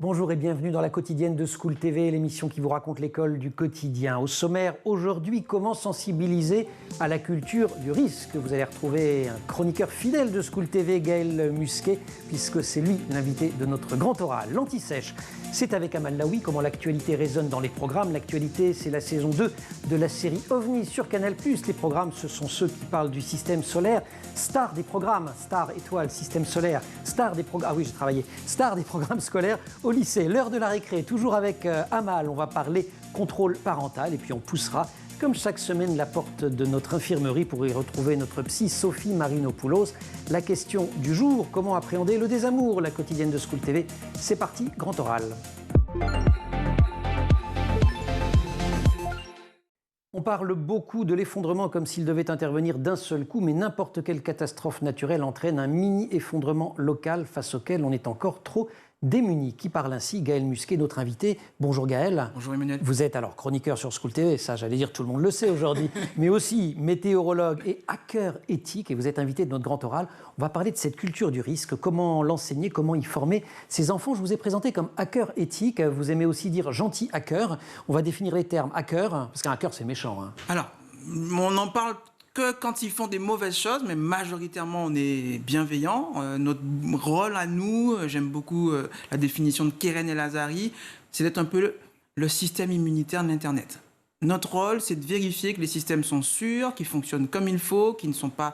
Bonjour et bienvenue dans la quotidienne de School TV, l'émission qui vous raconte l'école du quotidien. Au sommaire, aujourd'hui, comment sensibiliser à la culture du risque. Vous allez retrouver un chroniqueur fidèle de School TV, Gaël Musquet, puisque c'est lui l'invité de notre grand oral. L'Anti-Sèche, c'est avec Amal Laoui, comment l'actualité résonne dans les programmes. L'actualité, c'est la saison 2 de la série OVNI sur Canal+. Les programmes, ce sont ceux qui parlent du système solaire. Star des programmes, star, étoile, système solaire, star des programmes, ah oui, j'ai travaillé, star des programmes scolaires au lycée. L'heure de la récré, toujours avec Amal, on va parler contrôle parental et puis on poussera, comme chaque semaine, la porte de notre infirmerie pour y retrouver notre psy Sophie Marinopoulos. La question du jour, comment appréhender le désamour? La quotidienne de School TV, c'est parti, grand oral. On parle beaucoup de l'effondrement comme s'il devait intervenir d'un seul coup, mais n'importe quelle catastrophe naturelle entraîne un mini-effondrement local face auquel on est encore trop démunis. Qui parle ainsi? Gaël Musquet, notre invité. Bonjour Gaël. Bonjour Emmanuel. Vous êtes alors chroniqueur sur School TV, ça j'allais dire tout le monde le sait aujourd'hui, mais aussi météorologue et hacker éthique, et vous êtes invité de notre grand oral. On va parler de cette culture du risque, comment l'enseigner, comment y former ses enfants. Je vous ai présenté comme hacker éthique, vous aimez aussi dire gentil hacker. On va définir les termes hacker, parce qu'un hacker c'est méchant. Hein. Alors, on n'en parle que quand ils font des mauvaises choses, mais majoritairement on est bienveillant. Notre rôle à nous, j'aime beaucoup la définition de Keren El Azari, c'est d'être un peu le système immunitaire de l'Internet. Notre rôle, c'est de vérifier que les systèmes sont sûrs, qu'ils fonctionnent comme il faut, qu'ils ne sont pas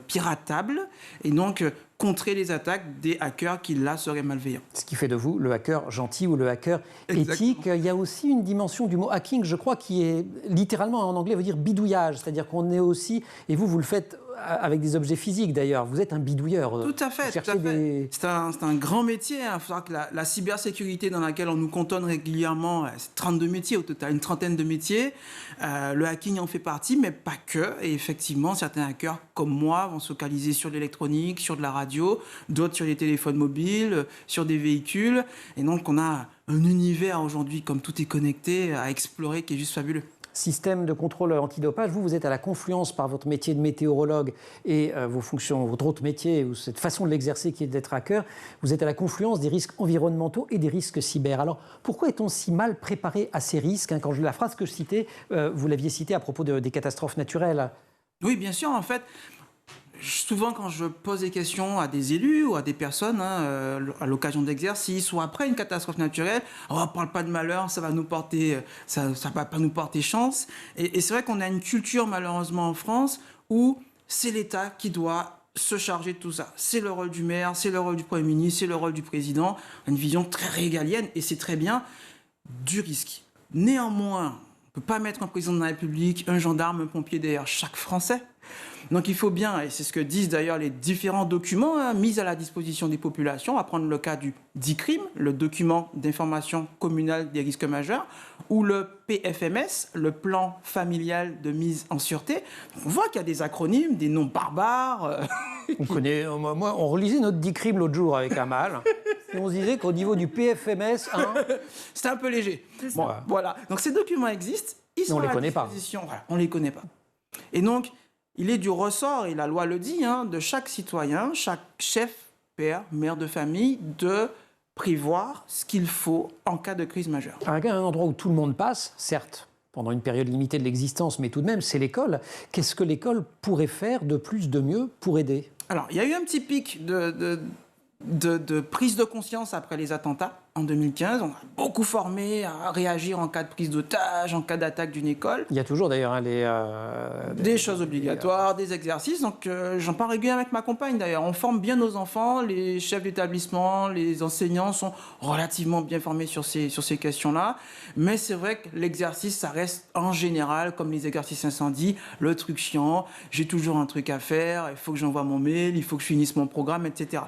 piratables, et donc contrer les attaques des hackers qui, là, seraient malveillants. Ce qui fait de vous le hacker gentil ou le hacker éthique. Il y a aussi une dimension du mot hacking, je crois, qui est littéralement en anglais veut dire bidouillage, c'est-à-dire qu'on est aussi, et vous le faites avec des objets physiques d'ailleurs, vous êtes un bidouilleur. Tout à fait, tout à fait. C'est un grand métier. Il faut savoir que la cybersécurité dans laquelle on nous cantonne régulièrement, c'est 32 métiers au total, une trentaine de métiers. Le hacking en fait partie, mais pas que. Et effectivement, certains hackers comme moi vont se focaliser sur l'électronique, sur de la radio, d'autres sur les téléphones mobiles, sur des véhicules. Et donc on a un univers aujourd'hui, comme tout est connecté, à explorer qui est juste fabuleux. Système de contrôle antidopage, vous êtes à la confluence par votre métier de météorologue et vos fonctions, votre autre métier, ou cette façon de l'exercer qui est d'être hacker, vous êtes à la confluence des risques environnementaux et des risques cyber. Alors, pourquoi est-on si mal préparé à ces risques? Quand la phrase que je citais, vous l'aviez citée à propos des catastrophes naturelles. Oui, bien sûr, en fait. Souvent, quand je pose des questions à des élus ou à des personnes, à l'occasion d'exercices ou après une catastrophe naturelle, on ne parle pas de malheur, ça va nous porter, ça va pas nous porter chance. Et c'est vrai qu'on a une culture malheureusement en France où c'est l'État qui doit se charger de tout ça. C'est le rôle du maire, c'est le rôle du Premier ministre, c'est le rôle du président. On a une vision très régalienne et c'est très bien du risque. Néanmoins, on ne peut pas mettre un président de la République, un gendarme, un pompier derrière chaque Français. Donc il faut bien, et c'est ce que disent d'ailleurs les différents documents mis à la disposition des populations, on va prendre le cas du DICRIM, le document d'information communale des risques majeurs, ou le PFMS, le plan familial de mise en sûreté. On voit qu'il y a des acronymes, des noms barbares. On relisait notre DICRIM l'autre jour avec Amal, et on se disait qu'au niveau du PFMS... C'était un peu léger. Bon, voilà. Donc ces documents existent, ils sont à la disposition. Voilà, on ne les connaît pas. Et donc, il est du ressort, et la loi le dit, de chaque citoyen, chaque chef, père, mère de famille, de prévoir ce qu'il faut en cas de crise majeure. Un endroit où tout le monde passe, certes, pendant une période limitée de l'existence, mais tout de même, c'est l'école. Qu'est-ce que l'école pourrait faire de plus, de mieux pour aider? Alors, il y a eu un petit pic de prise de conscience après les attentats en 2015. On a beaucoup formé à réagir en cas de prise d'otage, en cas d'attaque d'une école. Il y a toujours d'ailleurs des choses obligatoires, des exercices. Donc j'en parle régulièrement avec ma compagne d'ailleurs. On forme bien nos enfants, les chefs d'établissement, les enseignants sont relativement bien formés sur ces questions-là. Mais c'est vrai que l'exercice, ça reste en général, comme les exercices incendie, le truc chiant. J'ai toujours un truc à faire, il faut que j'envoie mon mail, il faut que je finisse mon programme, etc.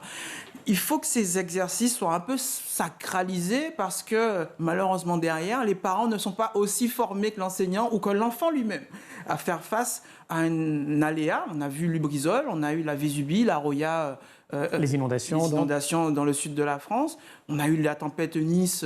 Il faut que ces exercices soient un peu sacralisés parce que malheureusement derrière, les parents ne sont pas aussi formés que l'enseignant ou que l'enfant lui-même à faire face à un aléa. On a vu Lubrizol, on a eu la Vésubie, la Roya, les inondations dans le sud de la France. On a eu la tempête Nice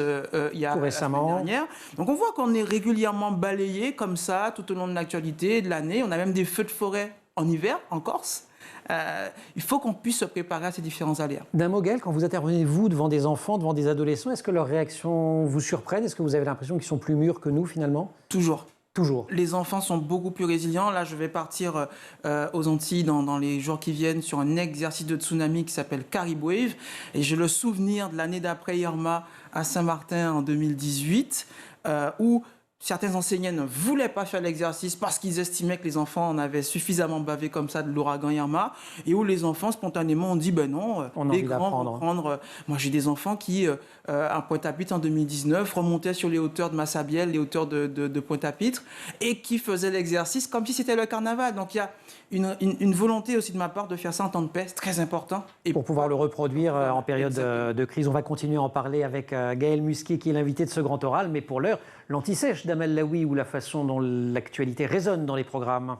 il y a la semaine dernière. Donc on voit qu'on est régulièrement balayé comme ça tout au long de l'actualité de l'année. On a même des feux de forêt en hiver en Corse. Il faut qu'on puisse se préparer à ces différents aléas. D'un mot, Gaël, quand vous intervenez, vous, devant des enfants, devant des adolescents, est-ce que leurs réactions vous surprennent? Est-ce que vous avez l'impression qu'ils sont plus mûrs que nous, finalement? Toujours. Toujours. Les enfants sont beaucoup plus résilients. Là, je vais partir aux Antilles dans les jours qui viennent sur un exercice de tsunami qui s'appelle Carib Wave. Et j'ai le souvenir de l'année d'après Irma à Saint-Martin en 2018, où certains enseignants ne voulaient pas faire l'exercice parce qu'ils estimaient que les enfants en avaient suffisamment bavé comme ça de l'ouragan Irma, et où les enfants spontanément ont dit ben non, les grands vont prendre. Moi j'ai des enfants qui, à Pointe-à-Pitre en 2019, remontaient sur les hauteurs de Massabielle, les hauteurs de Pointe-à-Pitre, et qui faisaient l'exercice comme si c'était le carnaval. Donc il y a une volonté aussi de ma part de faire ça en temps de paix, c'est très important. Et pour pouvoir le reproduire en période de crise. On va continuer à en parler avec Gaël Musquier, qui est l'invité de ce grand oral, mais pour l'heure, l'anti-sèche d'Amel Laoui ou la façon dont l'actualité résonne dans les programmes.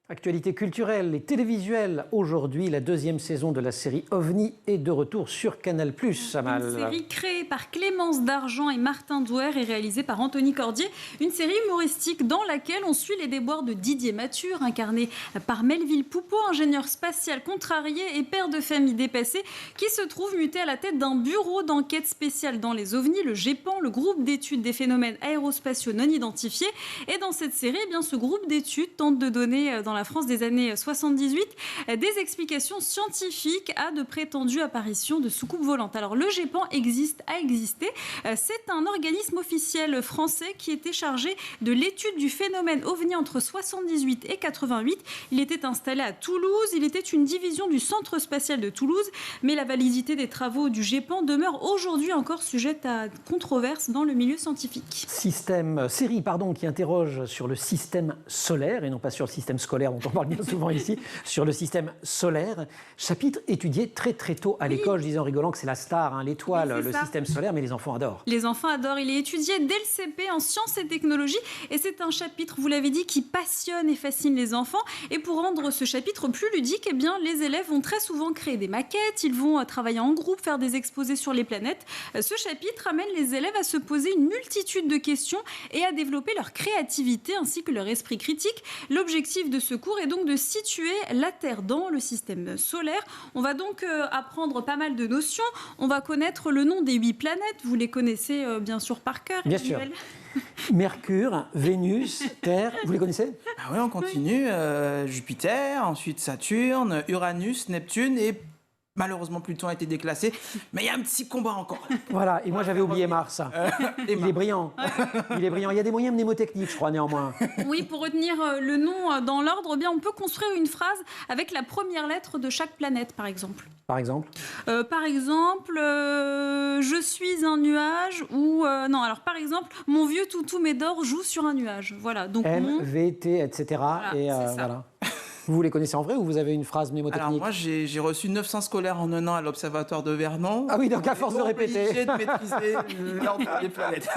Actualité culturelle et télévisuelle. Aujourd'hui, la deuxième saison de la série OVNI est de retour sur Canal+. Amal. Une série créée par Clémence Dargent et Martin Douer et réalisée par Anthony Cordier. Une série humoristique dans laquelle on suit les déboires de Didier Mathur, incarné par Melville Poupeau, ingénieur spatial contrarié et père de famille dépassé, qui se trouve muté à la tête d'un bureau d'enquête spéciale dans les OVNI, le GEPAN, le groupe d'études des phénomènes aérospatiaux non identifiés. Et dans cette série, ce groupe d'études tente de donner, dans la France des années 78, des explications scientifiques à de prétendues apparitions de soucoupes volantes. Alors le GEPAN a existé. C'est un organisme officiel français qui était chargé de l'étude du phénomène OVNI entre 78 et 88. Il était installé à Toulouse. Il était une division du Centre spatial de Toulouse. Mais la validité des travaux du GEPAN demeure aujourd'hui encore sujette à controverse dans le milieu scientifique. Série qui interroge sur le système solaire et non pas sur le système scolaire dont on parle bien souvent ici, sur le système solaire. Chapitre étudié très très tôt à l'école. Je disais en rigolant que c'est la star, l'étoile, le système solaire, mais les enfants adorent. Les enfants adorent. Il est étudié dès le CP en sciences et technologies et c'est un chapitre, vous l'avez dit, qui passionne et fascine les enfants. Et pour rendre ce chapitre plus ludique, les élèves vont très souvent créer des maquettes, ils vont travailler en groupe, faire des exposés sur les planètes. Ce chapitre amène les élèves à se poser une multitude de questions et à développer leur créativité ainsi que leur esprit critique. L'objectif de ce cours est donc de situer la Terre dans le système solaire. On va donc apprendre pas mal de notions. On va connaître le nom des 8 planètes. Vous les connaissez bien sûr par cœur. Bien sûr. Mercure, Vénus, Terre, vous les connaissez? Ah oui, on continue. Jupiter, ensuite Saturne, Uranus, Neptune et malheureusement Pluton a été déclassé. Mais il y a un petit combat encore. Voilà, et moi j'avais oublié Mars. Il est brillant. Il est brillant. Il y a des moyens mnémotechniques, je crois, néanmoins. Oui, pour retenir le nom dans l'ordre, on peut construire une phrase avec la première lettre de chaque planète, par exemple. Par exemple je suis un nuage ou... par exemple, mon vieux toutou Médor joue sur un nuage. Voilà, donc M, V, T, etc. Voilà. Vous les connaissez en vrai ou vous avez une phrase mnémotechnique? Alors moi, j'ai reçu 900 scolaires en un an à l'Observatoire de Vernon. Ah oui, donc à force de répéter. Obligé de maîtriser l'ordre des planètes.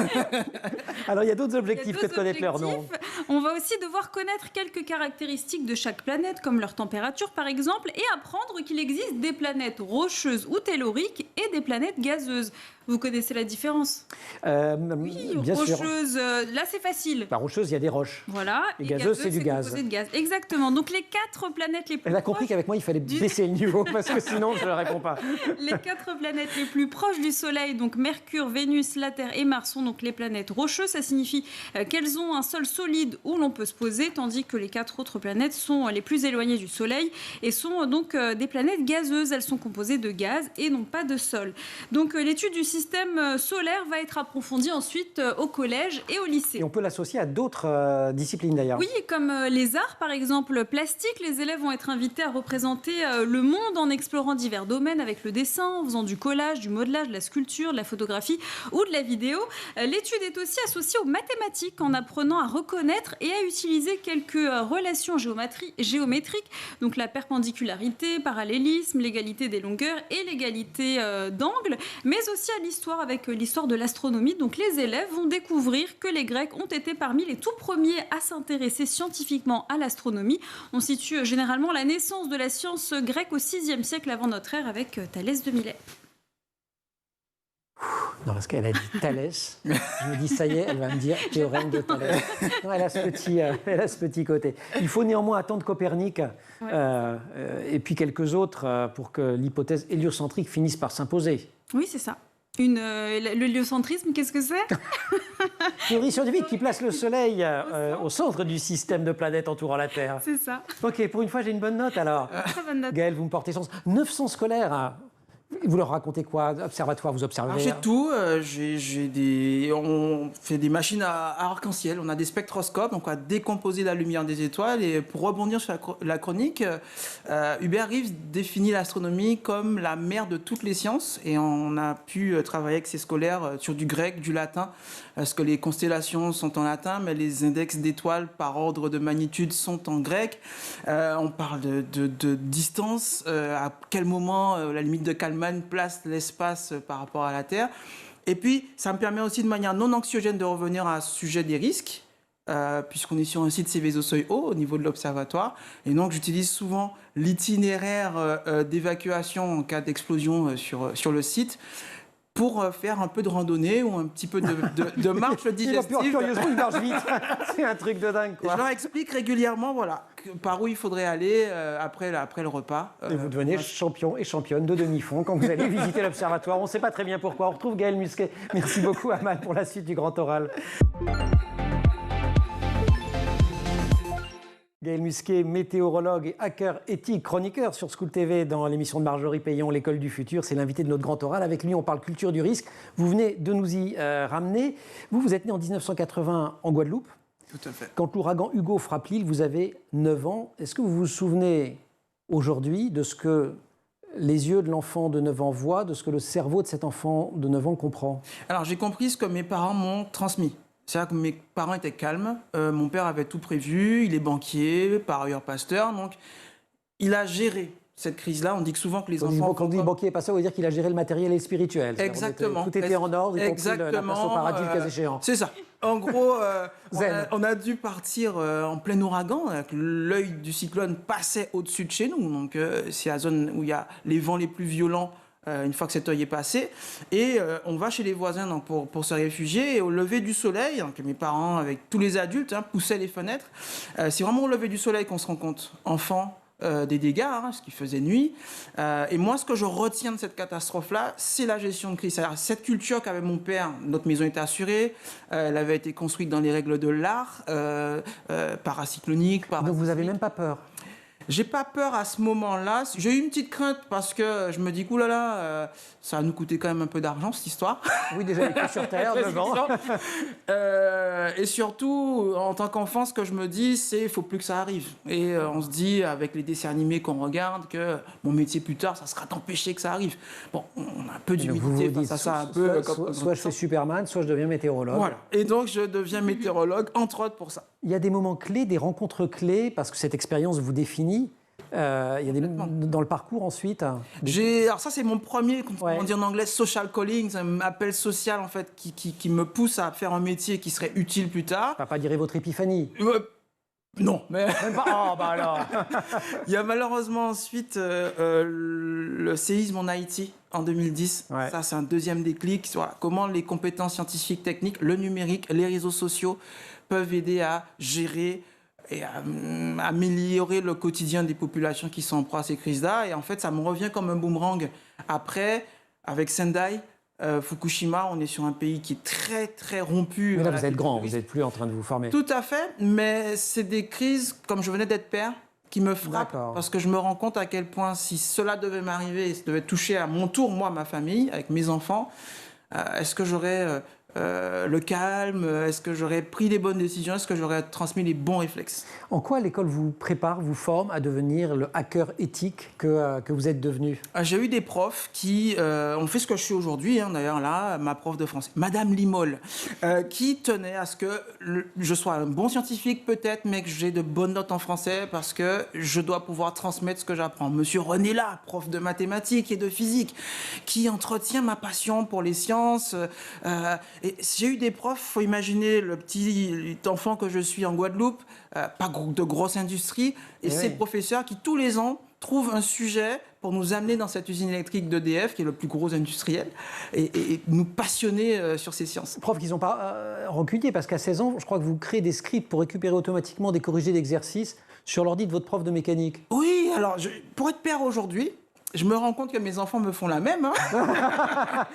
Alors il y a d'autres objectifs que de connaître leur nom. On va aussi devoir connaître quelques caractéristiques de chaque planète, comme leur température par exemple, et apprendre qu'il existe des planètes rocheuses ou telluriques et des planètes gazeuses. Vous connaissez la différence? Oui, bien rocheuse, sûr. Là c'est facile. La rocheuse, il y a des roches. Voilà. Et gazeuse, c'est du gaz. Composé de gaz. Exactement. Donc les 4 planètes les plus Elle a compris qu'avec moi, il fallait baisser le niveau, parce que sinon, je ne réponds pas. Les 4 planètes les plus proches du Soleil, donc Mercure, Vénus, la Terre et Mars, sont donc les planètes rocheuses. Ça signifie qu'elles ont un sol solide où l'on peut se poser, tandis que les 4 autres planètes sont les plus éloignées du Soleil et sont donc des planètes gazeuses. Elles sont composées de gaz et non pas de sol. Donc l'étude du système solaire va être approfondie ensuite au collège et au lycée. Et on peut l'associer à d'autres disciplines d'ailleurs. Oui, comme les arts par exemple plastiques. Les élèves vont être invités à représenter le monde en explorant divers domaines avec le dessin, en faisant du collage, du modelage, de la sculpture, de la photographie ou de la vidéo. L'étude est aussi associée aux mathématiques en apprenant à reconnaître et à utiliser quelques relations géométriques, donc la perpendicularité, parallélisme, l'égalité des longueurs et l'égalité d'angle, mais aussi à l'histoire avec l'histoire de l'astronomie. Donc les élèves vont découvrir que les Grecs ont été parmi les tout premiers à s'intéresser scientifiquement à l'astronomie. On situe généralement la naissance de la science grecque au VIe siècle avant notre ère avec Thalès de Milet. Non, parce qu'elle a dit Thalès. Je me dis, ça y est, elle va me dire théorème de Thalès. Non, elle a ce petit côté. Il faut néanmoins attendre Copernic et puis quelques autres pour que l'hypothèse héliocentrique finisse par s'imposer. Oui, c'est ça. L'héliocentrisme, qu'est-ce que c'est? Théorie scientifique qui place le Soleil au centre du système de planètes entourant la Terre. C'est ça. Ok, pour une fois, j'ai une bonne note alors. Très bonne note. Gaël, vous me portez chance. 900 scolaires. Hein. Vous leur racontez quoi? Observatoire, vous observez? Alors, j'ai tout. On fait des machines à arc-en-ciel. On a des spectroscopes. Donc, on va décomposer la lumière des étoiles. Et pour rebondir sur la chronique, Hubert Reeves définit l'astronomie comme la mère de toutes les sciences. Et on a pu travailler avec ses scolaires sur du grec, du latin, parce que les constellations sont en latin, mais les index d'étoiles par ordre de magnitude sont en grec. On parle de distance. À quel moment la limite de Kalman place l'espace par rapport à la Terre. Et puis, ça me permet aussi de manière non anxiogène de revenir à ce sujet des risques, puisqu'on est sur un site Céveso-Seuil haut au niveau de l'observatoire. Et donc, j'utilise souvent l'itinéraire d'évacuation en cas d'explosion sur le site pour faire un peu de randonnée ou un petit peu de marche digestive. Curieusement, il marche vite. C'est un truc de dingue, quoi. Je leur explique régulièrement, voilà, par où il faudrait aller après le repas. Et vous devenez champion et championne de demi-fond quand vous allez visiter l'observatoire. On ne sait pas très bien pourquoi. On retrouve Gaël Musquet. Merci beaucoup, Amal, pour la suite du Grand Oral. Gaël Musquet, météorologue et hacker éthique, chroniqueur sur School TV dans l'émission de Marjorie Payon, l'école du futur. C'est l'invité de notre grand oral. Avec lui, on parle culture du risque. Vous venez de nous y ramener. Vous êtes né en 1980 en Guadeloupe. Tout à fait. Quand l'ouragan Hugo frappe l'île, vous avez 9 ans. Est-ce que vous vous souvenez aujourd'hui de ce que les yeux de l'enfant de 9 ans voient, de ce que le cerveau de cet enfant de 9 ans comprend? Alors, j'ai compris ce que mes parents m'ont transmis. C'est-à-dire que mes parents étaient calmes, mon père avait tout prévu, il est banquier, par ailleurs pasteur, donc il a géré cette crise-là. On dit que souvent que les enfants... Quand on dit banquier et pasteur, ça veut dire qu'il a géré le matériel et le spirituel. Exactement. Tout était en ordre, y compris la place au paradis, le cas échéant. C'est ça. En gros, on a dû partir en plein ouragan. L'œil du cyclone passait au-dessus de chez nous. Donc, c'est la zone où il y a les vents les plus violents une fois que cet œil est passé. Et on va chez les voisins donc, pour se réfugier. Et au lever du soleil, donc, mes parents, avec tous les adultes, poussaient les fenêtres. C'est vraiment au lever du soleil qu'on se rend compte, enfant, des dégâts, parce qu'il faisait nuit. Et moi, ce que je retiens de cette catastrophe-là, c'est la gestion de crise. C'est-à-dire, cette culture qu'avait mon père, notre maison était assurée, elle avait été construite dans les règles de l'art, paracyclonique. Donc vous n'avez même pas peur? J'ai pas peur à ce moment-là. J'ai eu une petite crainte parce que je me dis, oulala, ça va nous coûter quand même un peu d'argent, cette histoire. Oui, déjà, les sur terre, devant. Et surtout, en tant qu'enfant, ce que je me dis, c'est qu'il ne faut plus que ça arrive. Et on se dit, avec les dessins animés qu'on regarde, que mon métier plus tard, ça sera d'empêcher que ça arrive. Bon, on a un peu d'humilité face à ça. Soit je fais Superman, soit je deviens météorologue. Voilà. Et donc, je deviens météorologue, entre autres, pour ça. Il y a des moments clés, des rencontres clés, parce que cette expérience vous définit. Il y a dans le parcours ensuite. Alors ça c'est mon premier, on dit en anglais social calling, c'est un appel social en fait qui me pousse à faire un métier qui serait utile plus tard. Papa dirait votre épiphanie. Non, mais oh, bah alors. Il y a malheureusement ensuite le séisme en Haïti en 2010. Ouais. Ça c'est un deuxième déclic. Voilà, comment les compétences scientifiques, techniques, le numérique, les réseaux sociaux peuvent aider à gérer et à améliorer le quotidien des populations qui sont en proie à ces crises-là. Et en fait, ça me revient comme un boomerang. Après, avec Sendai, Fukushima, on est sur un pays qui est très, très rompu. Mais là, vous êtes grand, vous n'êtes plus en train de vous former. Tout à fait, mais c'est des crises, comme je venais d'être père, qui me frappent. Parce que je me rends compte à quel point, si cela devait m'arriver, ça devait toucher à mon tour, moi, ma famille, avec mes enfants, est-ce que j'aurais... le calme, est-ce que j'aurais pris les bonnes décisions, est-ce que j'aurais transmis les bons réflexes? En quoi l'école vous prépare, vous forme à devenir le hacker éthique que vous êtes devenu? J'ai eu des profs qui ont fait ce que je suis aujourd'hui, d'ailleurs là, ma prof de français, Madame Limol, qui tenait à ce que je sois un bon scientifique peut-être, mais que j'ai de bonnes notes en français parce que je dois pouvoir transmettre ce que j'apprends. Monsieur René là, prof de mathématiques et de physique, qui entretient ma passion pour les sciences. Et j'ai eu des profs, il faut imaginer le petit enfant que je suis en Guadeloupe, pas de grosse industrie, et ces professeurs qui tous les ans trouve un sujet pour nous amener dans cette usine électrique d'EDF, qui est le plus gros industriel, et nous passionner sur ces sciences. Prof, qu'ils n'ont pas reculé, parce qu'à 16 ans, je crois que vous créez des scripts pour récupérer automatiquement des corrigés d'exercices sur l'ordi de votre prof de mécanique. Oui, alors, pour être père aujourd'hui, je me rends compte que mes enfants me font la même. Hein.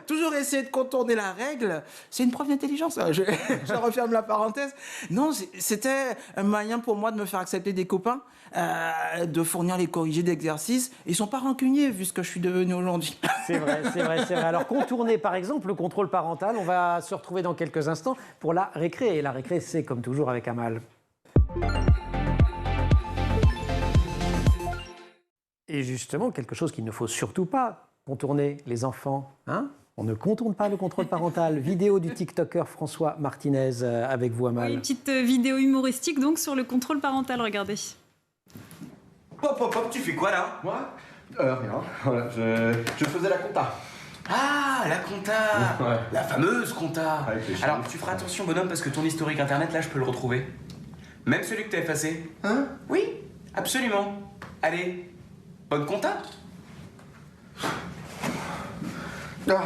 Toujours essayer de contourner la règle. C'est une preuve d'intelligence. Je referme la parenthèse. Non, c'était un moyen pour moi de me faire accepter des copains, de fournir les corrigés d'exercices. Ils ne sont pas rancuniers vu ce que je suis devenu aujourd'hui. C'est vrai, c'est vrai, c'est vrai. Alors, contourner par exemple le contrôle parental, on va se retrouver dans quelques instants pour la récré. Et la récré, c'est comme toujours avec Amal. Et justement, quelque chose qu'il ne faut surtout pas contourner, les enfants. Hein, on ne contourne pas le contrôle parental. Vidéo du TikToker François Martinez avec vous, Amal. Oui, une petite vidéo humoristique donc sur le contrôle parental, regardez. Hop, hop, hop, tu fais quoi là? Moi rien. Voilà, je faisais la compta. Ah, la compta. Ouais. La fameuse compta. Avec les chiffres. Alors, tu feras attention, bonhomme, parce que ton historique internet, là, je peux le retrouver. Même celui que t'as effacé. Hein? Oui, absolument. Allez, bonne compta. Ah.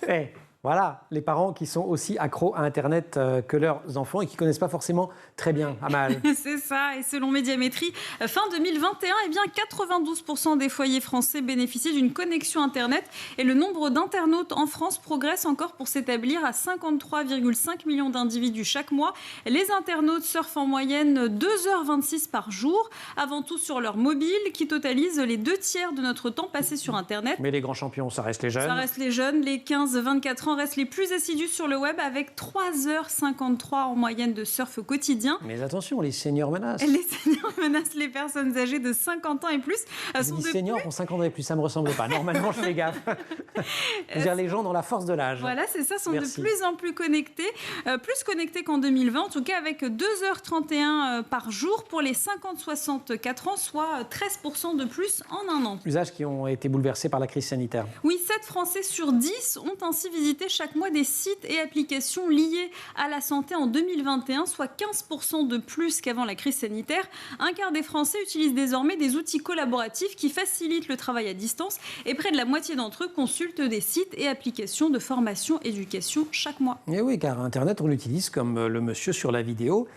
Eh, voilà, les parents qui sont aussi accros à Internet que leurs enfants et qui ne connaissent pas forcément très bien Amal. C'est ça, et selon Médiamétrie, fin 2021, eh bien 92% des foyers français bénéficient d'une connexion Internet et le nombre d'internautes en France progresse encore pour s'établir à 53,5 millions d'individus chaque mois. Les internautes surfent en moyenne 2h26 par jour, avant tout sur leur mobile, qui totalise les 2/3 de notre temps passé sur Internet. Mais les grands champions, ça reste les jeunes. Ça reste les jeunes, les 15-24 ans restent les plus assidus sur le web avec 3h53 en moyenne de surf au quotidien. Mais attention, les seniors menacent. Les seniors menacent les personnes âgées de 50 ans et plus. Je dis seniors pour 50 ans et plus, ça ne me ressemble pas. Normalement, je fais gaffe. C'est-à-dire les gens dans la force de l'âge. Voilà, c'est ça, sont Merci. de plus en plus connectés. Plus connectés qu'en 2020, en tout cas avec 2h31 par jour pour les 50-64 ans, soit 13% de plus en un an. Usages qui ont été bouleversés par la crise sanitaire. Oui, 7 Français sur 10 ont ainsi visité chaque mois des sites et applications liées à la santé en 2021, soit 15% de plus qu'avant la crise sanitaire. Un quart des Français utilisent désormais des outils collaboratifs qui facilitent le travail à distance et près de la moitié d'entre eux consultent des sites et applications de formation éducation chaque mois. Et oui, car Internet, on l'utilise comme le monsieur sur la vidéo,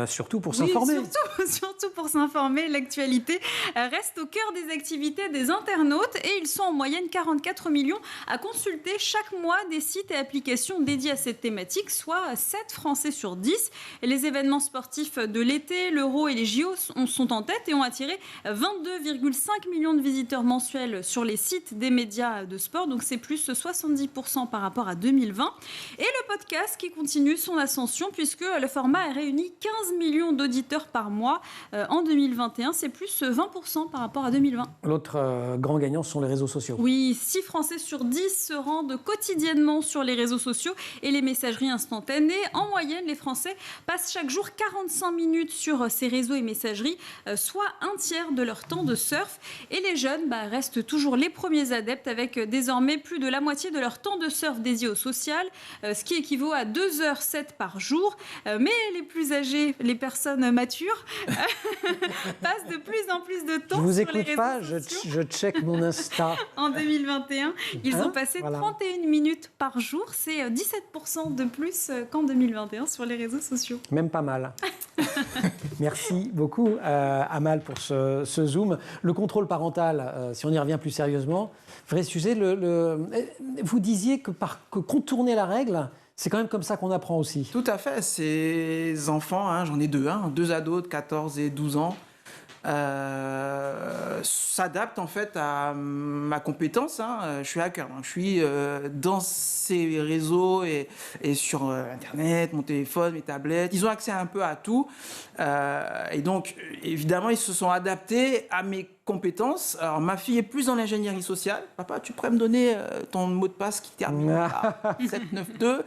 surtout pour s'informer. Oui, surtout pour s'informer. L'actualité reste au cœur des activités des internautes et ils sont en moyenne 44 millions à consulter chaque mois des sites et applications dédiés à cette thématique, soit 7 Français sur 10. Et les événements sportifs de l'été, l'Euro et les JO sont en tête et ont attiré 22,5 millions de visiteurs mensuels sur les sites des médias de sport. Donc c'est plus 70% par rapport à 2020. Et le podcast qui continue son ascension puisque le format a réuni 15 millions d'auditeurs par mois en 2021. C'est plus 20% par rapport à 2020. L'autre grand gagnant sont les réseaux sociaux. Oui, 6 Français sur 10 se rendent quotidiennement sur les réseaux sociaux et les messageries instantanées. En moyenne, les Français passent chaque jour 45 minutes sur ces réseaux et messageries, soit 1/3 de leur temps de surf. Et les jeunes restent toujours les premiers adeptes avec désormais plus de la moitié de leur temps de surf dédié au social, ce qui équivaut à 2h07 par jour. Mais les plus âgés, les personnes matures, passent de plus en plus de temps Je vous sur les écoute réseaux pas, sociaux. je check mon Insta. En 2021, ils ont passé Voilà. 31 minutes par jour. C'est 17% de plus qu'en 2021 sur les réseaux sociaux. Même pas mal. Merci beaucoup, Amal, pour ce zoom. Le contrôle parental, si on y revient plus sérieusement, vrai sujet, vous disiez que contourner la règle, c'est quand même comme ça qu'on apprend aussi. Tout à fait. Ces enfants, j'en ai deux ados de 14 et 12 ans, s'adaptent en fait à ma compétence. Je suis hacker, donc je suis dans ces réseaux et sur Internet, mon téléphone, mes tablettes. Ils ont accès un peu à tout. Et donc, évidemment, ils se sont adaptés à mes compétences. Alors, ma fille est plus dans l'ingénierie sociale. Papa, tu pourrais me donner ton mot de passe qui termine par 792.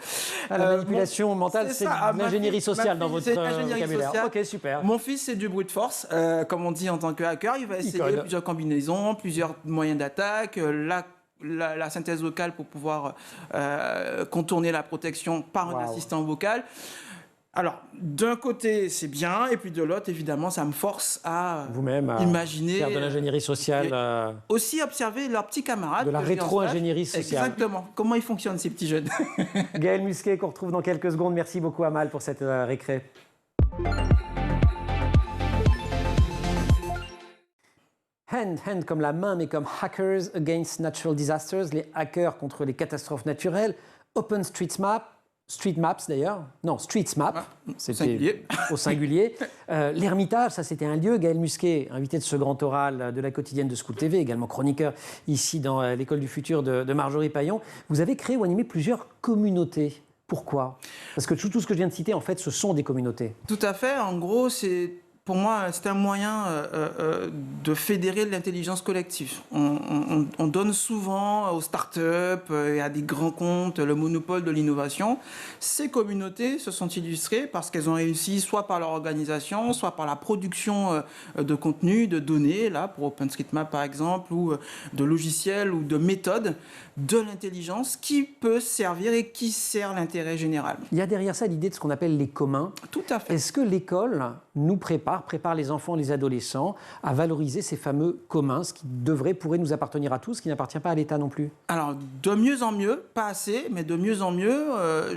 La manipulation mentale, c'est ça. l'ingénierie sociale dans votre vocabulaire. Sociale. Ok, super. Mon fils, c'est du brute force, comme on dit en tant que hacker. Il va essayer code. plusieurs combinaisons, plusieurs moyens d'attaque, la synthèse vocale pour pouvoir contourner la protection par un assistant vocal. Alors, d'un côté, c'est bien, et puis de l'autre, évidemment, ça me force à Vous-même, à imaginer, faire de l'ingénierie sociale, aussi observer leurs petits camarades. de la que j'ai en stage. rétro-ingénierie sociale. Exactement. Comment ils fonctionnent, ces petits jeunes. Gaël Musquet, qu'on retrouve dans quelques secondes. Merci beaucoup, Amal, pour cette récré. Hand comme la main, mais comme Hackers Against Natural Disasters, les hackers contre les catastrophes naturelles. OpenStreetMaps d'ailleurs. Non, StreetsMap, c'était singulier. au singulier. L'Ermitage, ça c'était un lieu. Gaël Musquet, invité de ce grand oral de la quotidienne de School TV, également chroniqueur ici dans l'école du futur de Marjorie Paillon. Vous avez créé ou animé plusieurs communautés. Pourquoi? Parce que tout ce que je viens de citer, en fait, ce sont des communautés. Tout à fait. En gros, pour moi, c'est un moyen de fédérer l'intelligence collective. On donne souvent aux startups et à des grands comptes le monopole de l'innovation. Ces communautés se sont illustrées parce qu'elles ont réussi soit par leur organisation, soit par la production de contenu, de données, là pour OpenStreetMap par exemple, ou de logiciels ou de méthodes de l'intelligence qui peut servir et qui sert l'intérêt général. Il y a derrière ça l'idée de ce qu'on appelle les communs. Tout à fait. Est-ce que l'école nous prépare les enfants, les adolescents à valoriser ces fameux communs, ce qui pourrait nous appartenir à tous, ce qui n'appartient pas à l'État non plus? Alors, de mieux en mieux, pas assez, mais de mieux en mieux,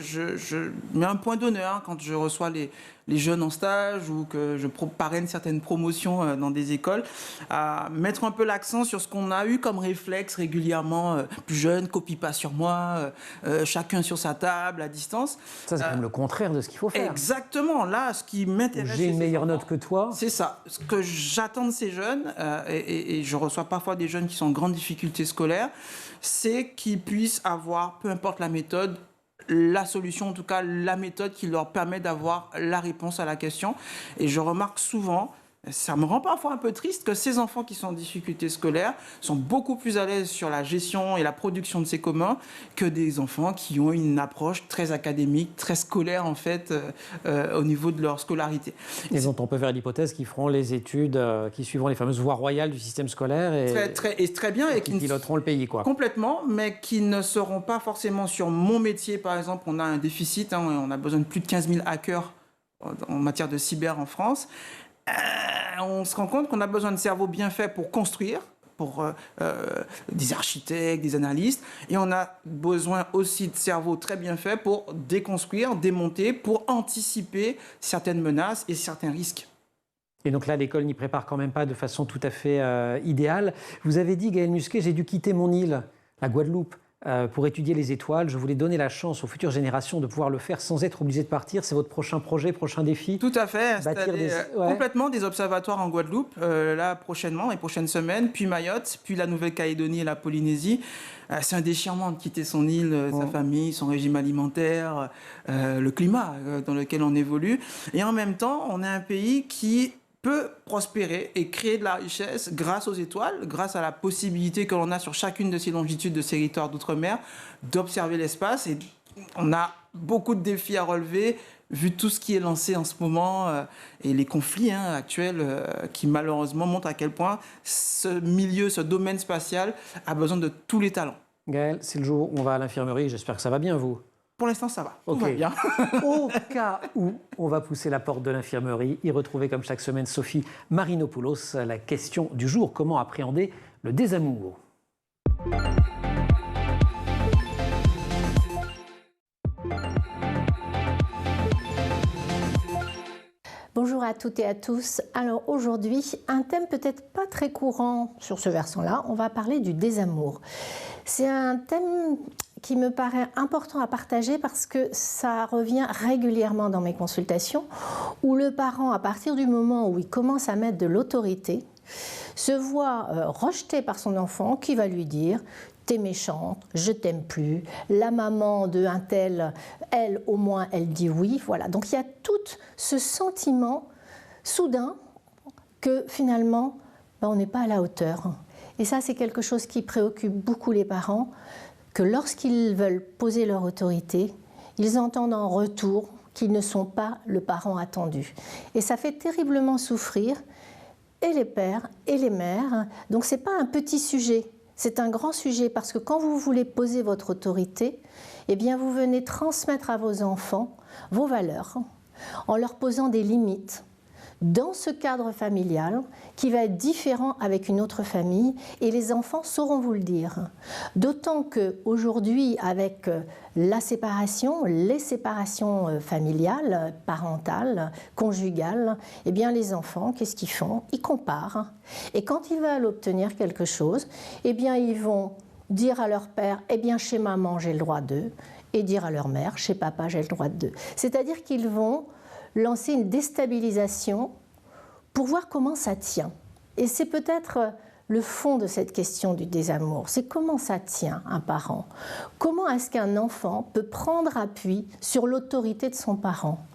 je mets un point d'honneur quand je reçois les jeunes en stage ou que je parraine certaines promotions dans des écoles, à mettre un peu l'accent sur ce qu'on a eu comme réflexe régulièrement, plus jeune, copie pas sur moi, chacun sur sa table, à distance. Ça, c'est même le contraire de ce qu'il faut faire. Exactement. Là, ce qui m'intéresse... J'ai une meilleure note que toi. C'est ça. Ce que j'attends de ces jeunes, et je reçois parfois des jeunes qui sont en grande difficulté scolaire, c'est qu'ils puissent avoir, peu importe la méthode, la solution, en tout cas la méthode qui leur permet d'avoir la réponse à la question. Et je remarque souvent, ça me rend parfois un peu triste, que ces enfants qui sont en difficulté scolaire sont beaucoup plus à l'aise sur la gestion et la production de ces communs que des enfants qui ont une approche très académique, très scolaire en fait, au niveau de leur scolarité. Et dont on peut faire l'hypothèse qu'ils feront les études, qui suivront les fameuses voies royales du système scolaire très bien, et qui piloteront le pays, quoi. Complètement, mais qui ne seront pas forcément sur mon métier. Par exemple, on a un déficit, on a besoin de plus de 15 000 hackers en matière de cyber en France. On se rend compte qu'on a besoin de cerveaux bien faits pour construire, pour des architectes, des analystes, et on a besoin aussi de cerveaux très bien faits pour déconstruire, démonter, pour anticiper certaines menaces et certains risques. Et donc là, l'école n'y prépare quand même pas de façon tout à fait idéale. Vous avez dit, Gaël Musquet, j'ai dû quitter mon île, la Guadeloupe, pour étudier les étoiles. Je voulais donner la chance aux futures générations de pouvoir le faire sans être obligé de partir. C'est votre prochain projet, prochain défi? Tout à fait. Installer complètement des observatoires en Guadeloupe, là prochainement, les prochaines semaines, puis Mayotte, puis la Nouvelle-Calédonie et la Polynésie. C'est un déchirement de quitter son île, sa famille, son régime alimentaire, le climat dans lequel on évolue. Et en même temps, on est un pays qui peut prospérer et créer de la richesse grâce aux étoiles, grâce à la possibilité que l'on a sur chacune de ces longitudes de territoire d'outre-mer d'observer l'espace. Et on a beaucoup de défis à relever vu tout ce qui est lancé en ce moment et les conflits actuels qui malheureusement montrent à quel point ce milieu, ce domaine spatial a besoin de tous les talents. Gaël, c'est le jour où on va à l'infirmerie. J'espère que ça va bien, vous? Pour l'instant, ça va. Ok. Tout va bien. Au cas où on va pousser la porte de l'infirmerie, y retrouver comme chaque semaine Sophie Marinopoulos, la question du jour, comment appréhender le désamour? Bonjour à toutes et à tous. Alors aujourd'hui, un thème peut-être pas très courant sur ce versant-là, on va parler du désamour. C'est un thème qui me paraît important à partager parce que ça revient régulièrement dans mes consultations où le parent, à partir du moment où il commence à mettre de l'autorité, se voit rejeté par son enfant qui va lui dire « t'es méchante, je t'aime plus, la maman de un tel, elle au moins elle dit oui ». Voilà. Donc il y a tout ce sentiment soudain que finalement on n'est pas à la hauteur. Et ça c'est quelque chose qui préoccupe beaucoup les parents, que lorsqu'ils veulent poser leur autorité, ils entendent en retour qu'ils ne sont pas le parent attendu. Et ça fait terriblement souffrir et les pères et les mères. Donc ce n'est pas un petit sujet, c'est un grand sujet parce que quand vous voulez poser votre autorité, eh bien vous venez transmettre à vos enfants vos valeurs, en leur posant des limites dans ce cadre familial qui va être différent avec une autre famille, et les enfants sauront vous le dire. D'autant qu'aujourd'hui, avec la séparation, les séparations familiales, parentales, conjugales, eh bien les enfants, qu'est-ce qu'ils font? Ils comparent. Et quand ils veulent obtenir quelque chose, eh bien ils vont dire à leur père, eh bien chez maman j'ai le droit d'eux, et dire à leur mère, chez papa j'ai le droit d'eux. C'est-à-dire qu'ils vont lancer une déstabilisation pour voir comment ça tient. Et c'est peut-être le fond de cette question du désamour, c'est comment ça tient un parent. Comment est-ce qu'un enfant peut prendre appui sur l'autorité de son parent?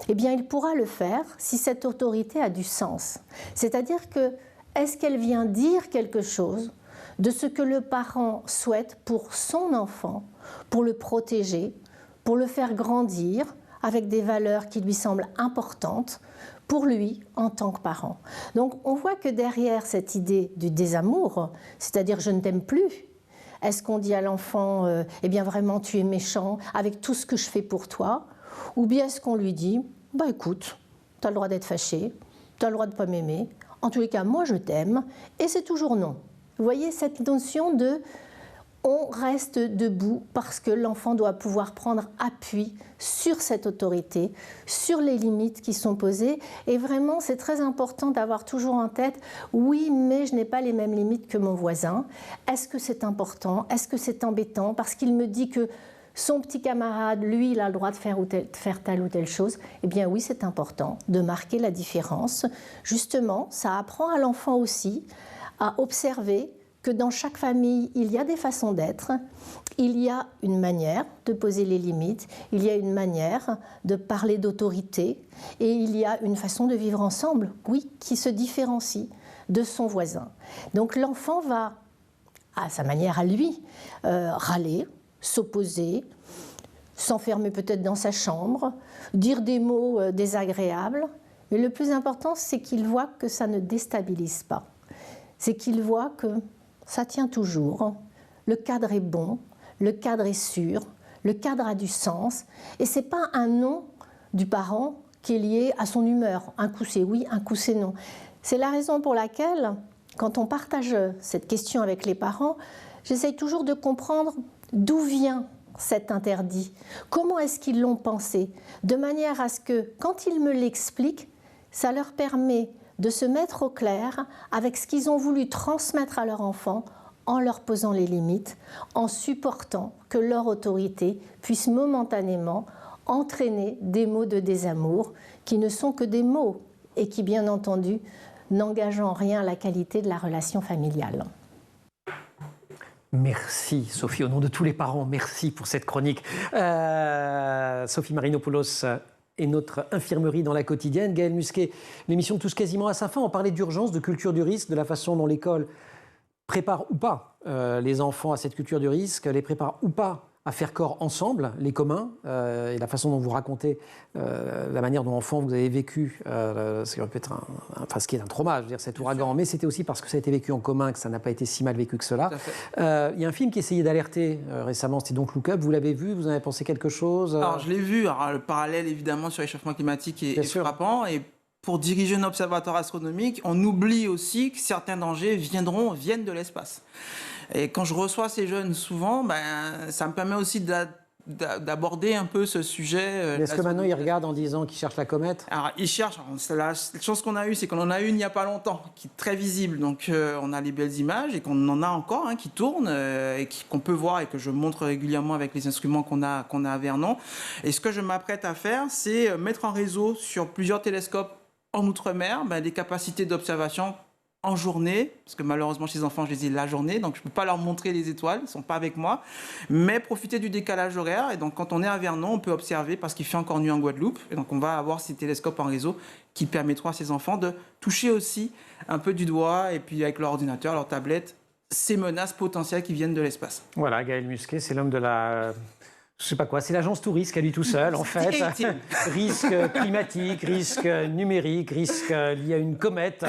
Eh bien, il pourra le faire si cette autorité a du sens. C'est-à-dire que, est-ce qu'elle vient dire quelque chose de ce que le parent souhaite pour son enfant, pour le protéger, pour le faire grandir, avec des valeurs qui lui semblent importantes pour lui en tant que parent. Donc on voit que derrière cette idée du désamour, c'est-à-dire je ne t'aime plus, est-ce qu'on dit à l'enfant eh bien vraiment tu es méchant avec tout ce que je fais pour toi, ou bien est-ce qu'on lui dit bah écoute, tu as le droit d'être fâché, tu as le droit de ne pas m'aimer, en tous les cas moi je t'aime, et c'est toujours non. Vous voyez cette notion de on reste debout parce que l'enfant doit pouvoir prendre appui sur cette autorité, sur les limites qui sont posées. Et vraiment, c'est très important d'avoir toujours en tête, oui, mais je n'ai pas les mêmes limites que mon voisin. Est-ce que c'est important? Est-ce que c'est embêtant? Parce qu'il me dit que son petit camarade, lui, il a le droit de faire telle ou telle chose. Eh bien oui, c'est important de marquer la différence. Justement, ça apprend à l'enfant aussi à observer que dans chaque famille, il y a des façons d'être, il y a une manière de poser les limites, il y a une manière de parler d'autorité, et il y a une façon de vivre ensemble, oui, qui se différencie de son voisin. Donc l'enfant va, à sa manière à lui, râler, s'opposer, s'enfermer peut-être dans sa chambre, dire des mots désagréables, mais le plus important, c'est qu'il voit que ça ne déstabilise pas. C'est qu'il voit que ça tient toujours, le cadre est bon, le cadre est sûr, le cadre a du sens, et ce n'est pas un non du parent qui est lié à son humeur. Un coup c'est oui, un coup c'est non. C'est la raison pour laquelle, quand on partage cette question avec les parents, j'essaye toujours de comprendre d'où vient cet interdit, comment est-ce qu'ils l'ont pensé, de manière à ce que, quand ils me l'expliquent, ça leur permet de se mettre au clair avec ce qu'ils ont voulu transmettre à leur enfant en leur posant les limites, en supportant que leur autorité puisse momentanément entraîner des mots de désamour qui ne sont que des mots et qui, bien entendu, n'engagent en rien la qualité de la relation familiale. Merci Sophie, au nom de tous les parents, merci pour cette chronique. Sophie Marinopoulos et notre infirmerie dans la quotidienne. Gaël Musquet, l'émission touche quasiment à sa fin. On parlait d'urgence, de culture du risque, de la façon dont l'école prépare ou pas les enfants à cette culture du risque, les prépare ou pas à faire corps ensemble, les communs, et la façon dont vous racontez la manière dont enfant vous avez vécu, ce qui peut être ce qui est un trauma, je veux dire, cet ouragan, mais c'était aussi parce que ça a été vécu en commun que ça n'a pas été si mal vécu que cela. Il y a un film qui essayait d'alerter récemment, c'était donc Look Up, vous l'avez vu, vous en avez pensé quelque chose? Alors je l'ai vu, alors, le parallèle évidemment sur le réchauffement climatique est frappant, et pour diriger un observatoire astronomique, on oublie aussi que certains dangers viennent de l'espace. Et quand je reçois ces jeunes, souvent, ça me permet aussi d'aborder un peu ce sujet. Est-ce que maintenant ils regardent en disant qu'ils cherchent la comète? Alors ils cherchent. La chance qu'on a eue, c'est qu'on en a une il n'y a pas longtemps, qui est très visible. Donc on a les belles images et qu'on en a encore qui tournent et qu'on peut voir et que je montre régulièrement avec les instruments qu'on a à Vernon. Et ce que je m'apprête à faire, c'est mettre en réseau sur plusieurs télescopes en Outre-mer des capacités d'observation en journée, parce que malheureusement chez les enfants je les ai la journée, donc je ne peux pas leur montrer les étoiles, ils ne sont pas avec moi, mais profiter du décalage horaire. Et donc quand on est à Vernon, on peut observer parce qu'il fait encore nuit en Guadeloupe, et donc on va avoir ces télescopes en réseau qui permettront à ces enfants de toucher aussi un peu du doigt, et puis avec leur ordinateur, leur tablette, ces menaces potentielles qui viennent de l'espace. Voilà, Gaël Musquet, c'est l'homme de la Je sais pas quoi, c'est l'agence tout risque à lui tout seul en fait. Risque climatique, risque numérique, risque lié à une comète.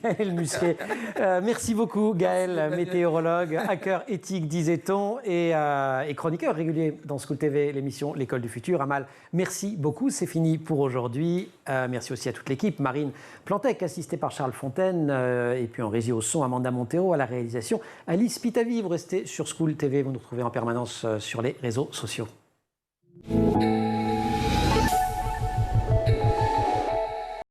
Gaël Musquet. Merci beaucoup Gaël, météorologue, hacker éthique disait-on et chroniqueur régulier dans School TV, l'émission L'école du futur. Amal, merci beaucoup, c'est fini pour aujourd'hui. Merci aussi à toute l'équipe, Marine Plantec assistée par Charles Fontaine et puis en régie au son Amanda Montero, à la réalisation Alice Pitavi. Vous restez sur School TV, vous nous retrouvez en permanence sur les réseaux sociaux.